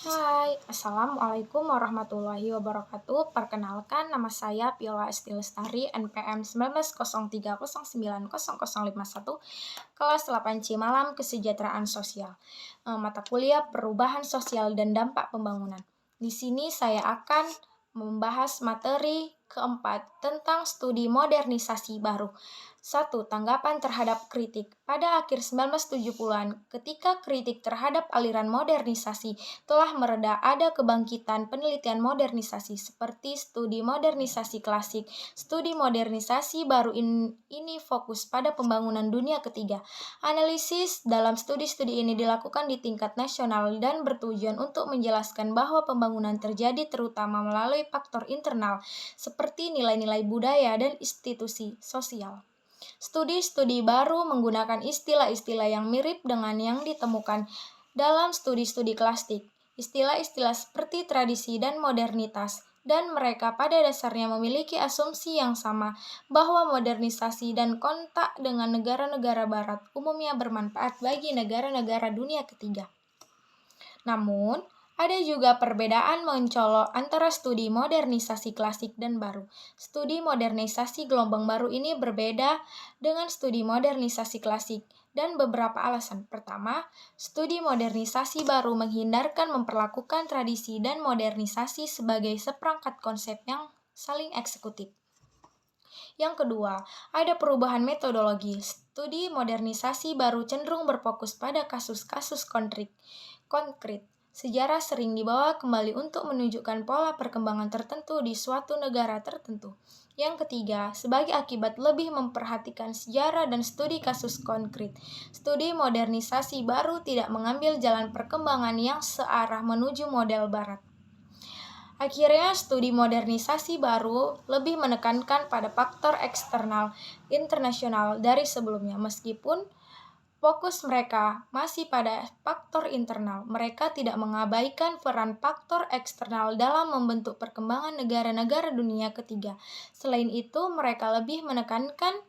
Hai, Assalamualaikum warahmatullahi wabarakatuh. Perkenalkan, nama saya Piola Esti Lestari, NPM 1903090051, kelas 8C Malam Kesejahteraan Sosial. Mata kuliah Perubahan Sosial dan Dampak Pembangunan. Di sini saya akan membahas materi keempat tentang studi modernisasi baru. 1. Tanggapan terhadap kritik. Pada akhir 1970-an, ketika kritik terhadap aliran modernisasi telah mereda, ada kebangkitan penelitian modernisasi seperti studi modernisasi klasik. Studi modernisasi baru ini fokus pada pembangunan dunia ketiga. Analisis dalam studi-studi ini dilakukan di tingkat nasional dan bertujuan untuk menjelaskan bahwa pembangunan terjadi terutama melalui faktor internal seperti nilai-nilai budaya dan institusi sosial. Studi-studi baru menggunakan istilah-istilah yang mirip dengan yang ditemukan dalam studi-studi klasik. Istilah-istilah seperti tradisi dan modernitas, dan mereka pada dasarnya memiliki asumsi yang sama bahwa modernisasi dan kontak dengan negara-negara barat umumnya bermanfaat bagi negara-negara dunia ketiga. Namun, ada juga perbedaan mencolok antara studi modernisasi klasik dan baru. Studi modernisasi gelombang baru ini berbeda dengan studi modernisasi klasik, dan beberapa alasan. Pertama, studi modernisasi baru menghindarkan memperlakukan tradisi dan modernisasi sebagai seperangkat konsep yang saling eksekutif. Yang kedua, ada perubahan metodologi. Studi modernisasi baru cenderung berfokus pada kasus-kasus konkret. Sejarah sering dibawa kembali untuk menunjukkan pola perkembangan tertentu di suatu negara tertentu. Yang ketiga, sebagai akibat lebih memperhatikan sejarah dan studi kasus konkret. Studi modernisasi baru tidak mengambil jalan perkembangan yang searah menuju model barat. Akhirnya, studi modernisasi baru lebih menekankan pada faktor eksternal internasional dari sebelumnya. Meskipun fokus mereka masih pada faktor internal, mereka tidak mengabaikan peran faktor eksternal dalam membentuk perkembangan negara-negara dunia ketiga. Selain itu, mereka lebih menekankan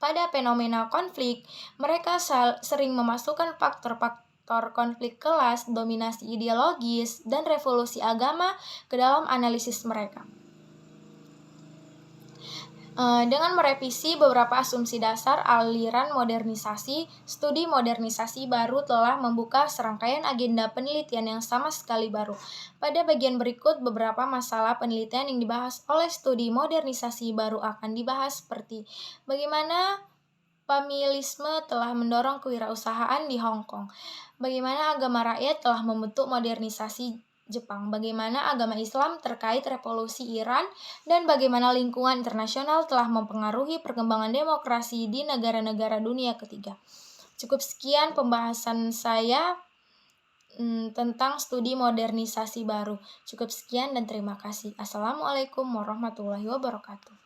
pada fenomena konflik. Mereka sering memasukkan faktor-faktor konflik kelas, dominasi ideologis, dan revolusi agama ke dalam analisis mereka. Dengan merevisi beberapa asumsi dasar aliran modernisasi, studi modernisasi baru telah membuka serangkaian agenda penelitian yang sama sekali baru. Pada bagian berikut, beberapa masalah penelitian yang dibahas oleh studi modernisasi baru akan dibahas seperti bagaimana familisme telah mendorong kewirausahaan di Hong Kong, bagaimana agama rakyat telah membentuk modernisasi Jepang, bagaimana agama Islam terkait revolusi Iran, dan bagaimana lingkungan internasional telah mempengaruhi perkembangan demokrasi di negara-negara dunia ketiga. Cukup sekian pembahasan saya tentang studi modernisasi baru. Cukup sekian dan terima kasih. Assalamualaikum warahmatullahi wabarakatuh.